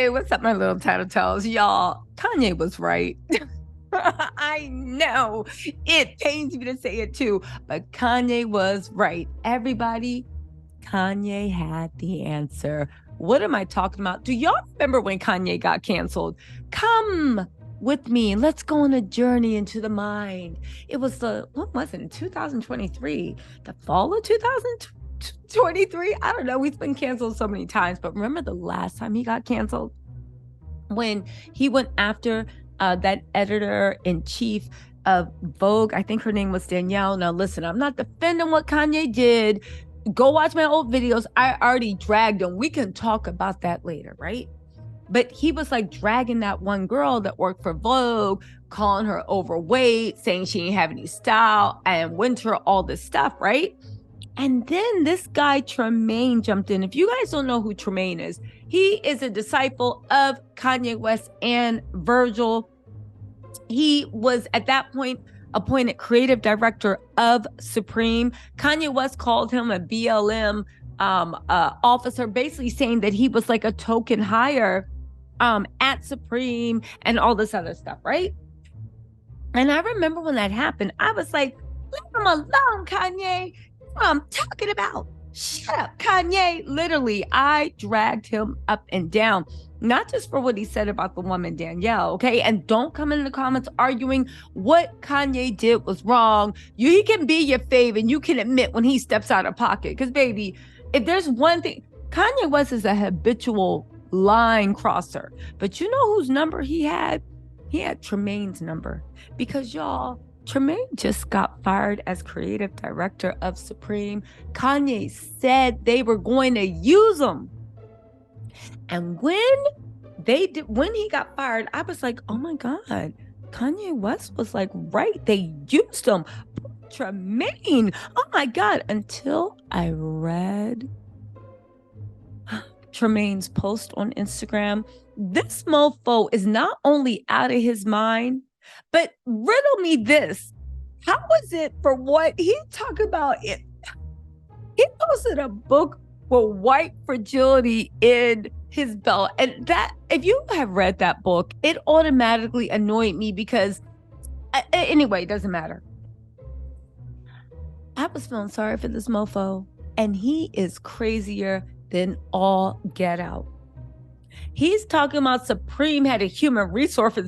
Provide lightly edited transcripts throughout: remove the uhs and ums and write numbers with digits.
Hey, what's up, my little tattletales? Y'all, Kanye was right. I know it pains me to say it too, but Kanye was right. Everybody, Kanye had the answer. What am I talking about? Do y'all remember when Kanye got canceled? Come with me. Let's go on a journey into the mind. It was what was it, in 2023? The fall of 2023? I don't know. He's been canceled so many times, but remember the last time he got canceled? When he went after that editor in chief of Vogue. I think her name was Danielle. Now, listen, I'm not defending what Kanye did. Go watch my old videos. I already dragged him. We can talk about that later, right? But he was like dragging that one girl that worked for Vogue, calling her overweight, saying she didn't have any style, and winter, all this stuff, right? And then this guy, Tremaine, jumped in. If you guys don't know who Tremaine is, he is a disciple of Kanye West and Virgil. He was at that point appointed creative director of Supreme. Kanye West called him a BLM officer, basically saying that he was like a token hire at Supreme and all this other stuff, right? And I remember when that happened, I was like, leave him alone, Kanye. I'm talking about. Shut up, Kanye. Literally, I dragged him up and down, not just for what he said about the woman Danielle, okay? And don't come in the comments arguing what Kanye did was wrong. He can be your fave and you can admit when he steps out of pocket. Because, baby, if there's one thing, Kanye West is a habitual line crosser. But you know whose number he had? He had Tremaine's number. Because, y'all, Tremaine just got fired as creative director of Supreme. Kanye said they were going to use him. And when he got fired, I was like, oh my God, Kanye West was like, right, they used him. Tremaine, oh my God, until I read Tremaine's post on Instagram. This mofo is not only out of his mind, but riddle me this. How was it for what he talked about? It. He posted a book with white fragility in his belt. And that, if you have read that book, it automatically annoyed me because, anyway, it doesn't matter. I was feeling sorry for this mofo, and he is crazier than all get out. He's talking about Supreme had a human resource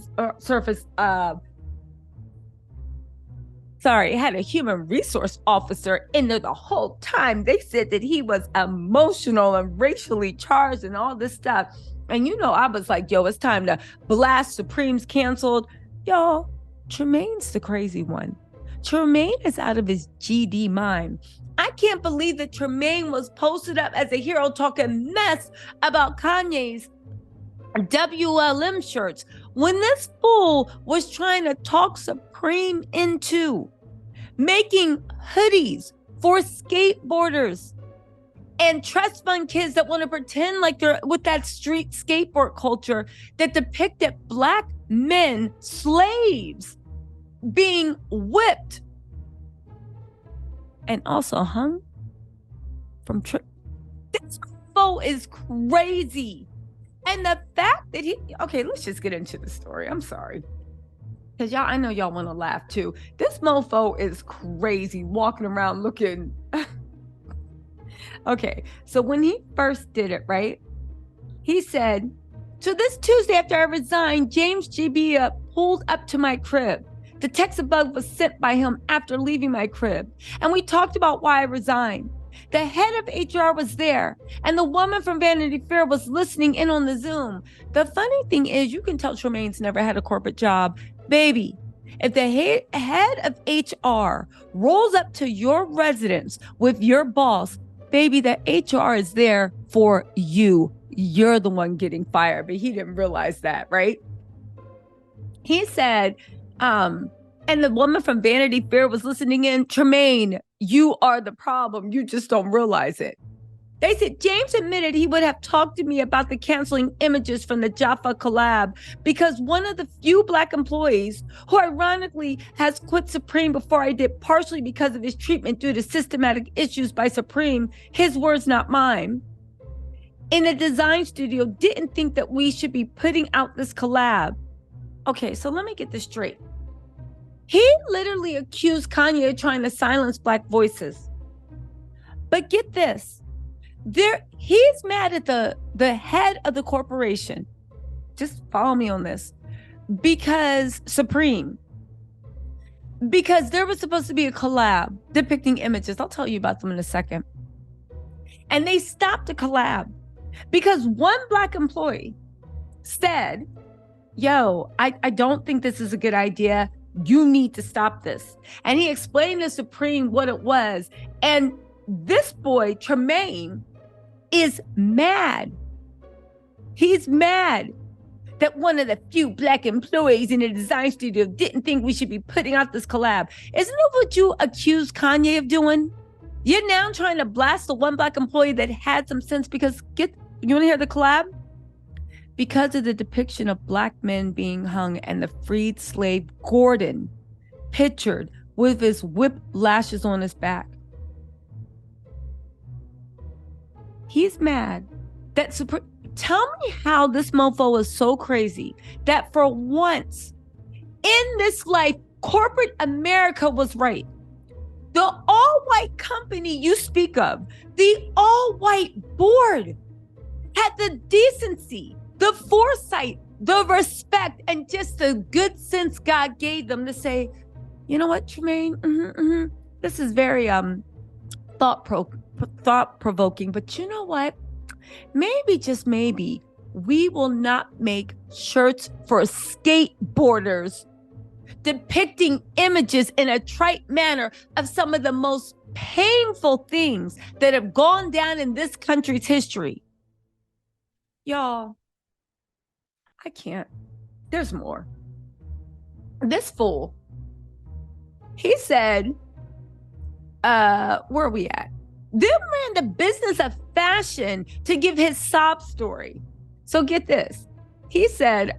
officer in there the whole time. They said that he was emotional and racially charged and all this stuff. And you know, I was like, yo, it's time to blast Supreme's canceled. Y'all, Tremaine's the crazy one. Tremaine is out of his GD mind. I can't believe that Tremaine was posted up as a hero talking mess about Kanye's WLM shirts when this fool was trying to talk Supreme into making hoodies for skateboarders and trust fund kids that want to pretend like they're with that street skateboard culture that depicted Black men, slaves, being whipped and also hung from this fool is crazy. And the fact that okay, let's just get into the story. I'm sorry. Because I know y'all want to laugh too. This mofo is crazy, walking around looking. Okay, so when he first did it, right? He said, so this Tuesday after I resigned, James Gbia pulled up to my crib. The text above was sent by him after leaving my crib. And we talked about why I resigned. The head of HR was there, and the woman from Vanity Fair was listening in on the Zoom. The funny thing is, you can tell Tremaine's never had a corporate job. Baby, if the head of HR rolls up to your residence with your boss, baby, the HR is there for you. You're the one getting fired, but he didn't realize that, right? He said, and the woman from Vanity Fair was listening in, Tremaine, you are the problem. You just don't realize it. They said James admitted he would have talked to me about the canceling images from the Jaffa collab because one of the few Black employees who ironically has quit Supreme before I did, partially because of his treatment due to systematic issues by Supreme, his words, not mine. in a design studio didn't think that we should be putting out this collab. Okay, so let me get this straight. He literally accused Kanye of trying to silence Black voices. But get this, he's mad at the head of the corporation. Just follow me on this. Because there was supposed to be a collab depicting images. I'll tell you about them in a second. And they stopped the collab because one Black employee said, yo, I don't think this is a good idea. You need to stop this. And he explained to Supreme what it was. And this boy, Tremaine, is mad. He's mad that one of the few Black employees in the design studio didn't think we should be putting out this collab. Isn't it what you accused Kanye of doing? You're now trying to blast the one Black employee that had some sense because you want to hear the collab? Because of the depiction of Black men being hung and the freed slave Gordon pictured with his whip lashes on his back. He's mad that tell me how this mofo is so crazy that for once in this life, corporate America was right. The all-white company you speak of, the all-white board, had the decency, the foresight, the respect, and just the good sense God gave them to say, you know what, Tremaine, this is very thought-provoking, but you know what? Maybe, just maybe, we will not make shirts for skateboarders depicting images in a trite manner of some of the most painful things that have gone down in this country's history. Y'all, I can't. There's more. This fool, he said, where are we at? Them ran the business of fashion to give his sob story. So get this. He said,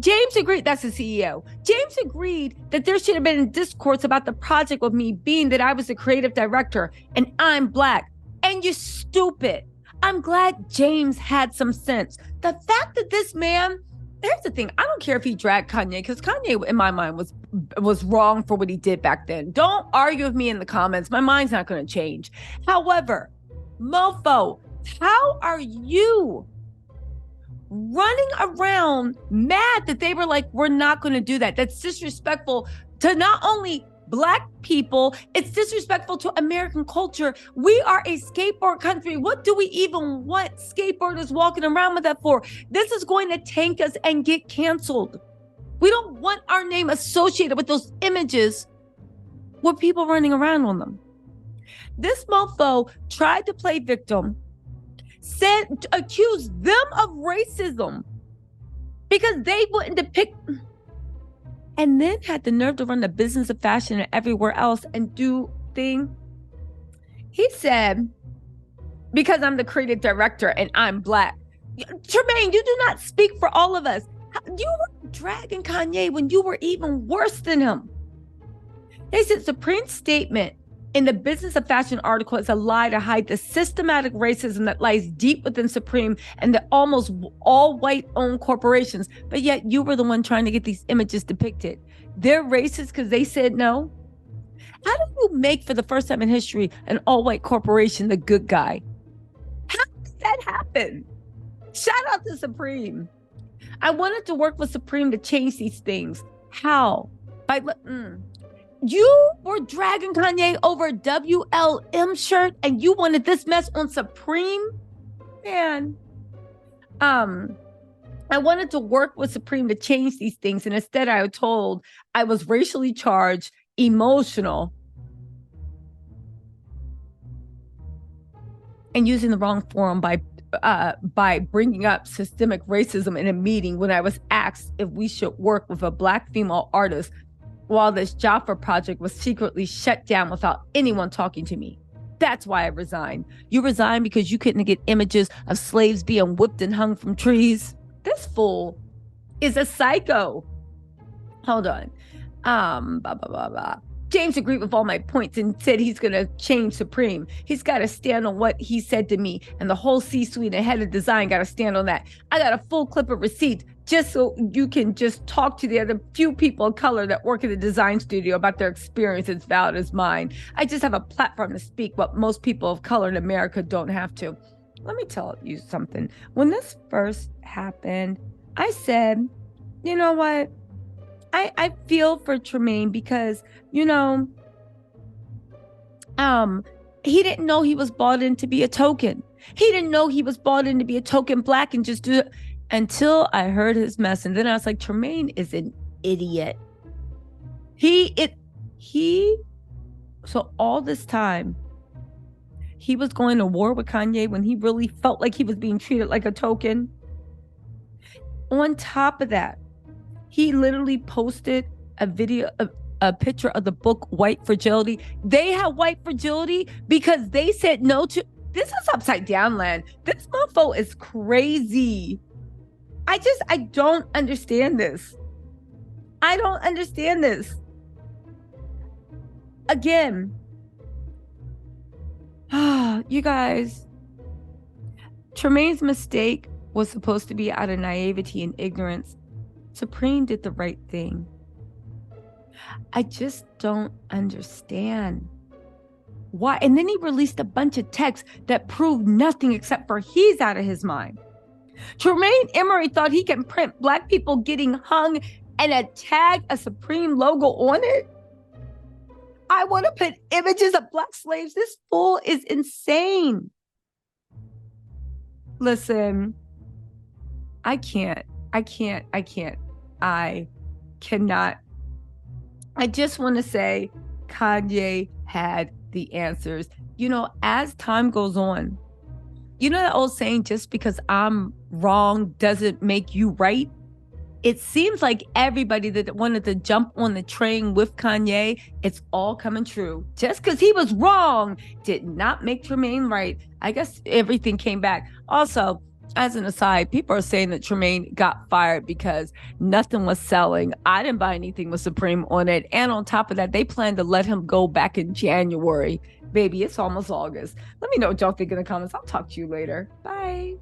James agreed, that's the CEO. James agreed that there should have been a discourse about the project with me being that I was the creative director and I'm Black. And you're stupid. I'm glad James had some sense. The fact that this man, here's the thing, I don't care if he dragged Kanye, because Kanye, in my mind, was wrong for what he did back then. Don't argue with me in the comments. My mind's not going to change. However, mofo, how are you running around mad that they were like, we're not going to do that? That's disrespectful to not only Black people, it's disrespectful to American culture. We are a skateboard country. What do we even want skateboarders walking around with that for? This is going to tank us and get canceled. We don't want our name associated with those images with people running around on them. This mofo tried to play victim, accused them of racism because they wouldn't depict, and then had the nerve to run the business of fashion and everywhere else and do thing. He said, because I'm the creative director and I'm Black. Tremaine, you do not speak for all of us. You were dragging Kanye when you were even worse than him. They said Supreme's statement in the Business of Fashion article is a lie to hide the systematic racism that lies deep within Supreme and the almost all white-owned corporations. But yet you were the one trying to get these images depicted. They're racist because they said no. How do you make, for the first time in history, an all-white corporation the good guy? How did that happen? Shout out to Supreme. I wanted to work with Supreme to change these things. How? You were dragging Kanye over a WLM shirt and you wanted this mess on Supreme? Man. I wanted to work with Supreme to change these things, and instead I was told I was racially charged, emotional, and using the wrong forum by bringing up systemic racism in a meeting when I was asked if we should work with a Black female artist while this Jaffa project was secretly shut down without anyone talking to me. That's why I resigned. You resigned because you couldn't get images of slaves being whipped and hung from trees. This fool is a psycho. Hold on. James agreed with all my points and said he's going to change Supreme. He's got to stand on what he said to me, and the whole C-suite and head of design got to stand on that. I got a full clip of receipts just so you can just talk to the other few people of color that work in the design studio about their experience as valid as mine. I just have a platform to speak what most people of color in America don't have to. Let me tell you something. When this first happened, I said, you know what? I feel for Tremaine because, he didn't know he was bought in to be a token. He didn't know he was bought in to be a token black and just do it until I heard his mess. And then I was like, Tremaine is an idiot. So all this time, he was going to war with Kanye when he really felt like he was being treated like a token. On top of that, he literally posted a picture of the book White Fragility. They have white fragility because they said no to, this is upside down land. This mofo is crazy. I don't understand this. I don't understand this. Again, you guys, Tremaine's mistake was supposed to be out of naivety and ignorance. Supreme did the right thing. I just don't understand why. And then he released a bunch of texts that proved nothing except for he's out of his mind. Tremaine Emory thought he can print black people getting hung and tag a Supreme logo on it. I want to put images of black slaves. This fool is insane. Listen, I cannot. I just want to say Kanye had the answers. As time goes on, that old saying, just because I'm wrong doesn't make you right? It seems like everybody that wanted to jump on the train with Kanye, it's all coming true. Just because he was wrong did not make Tremaine right. I guess everything came back. Also, as an aside, people are saying that Tremaine got fired because nothing was selling. I didn't buy anything with Supreme on it. And on top of that, they plan to let him go back in January. Baby, it's almost August. Let me know what y'all think in the comments. I'll talk to you later. Bye.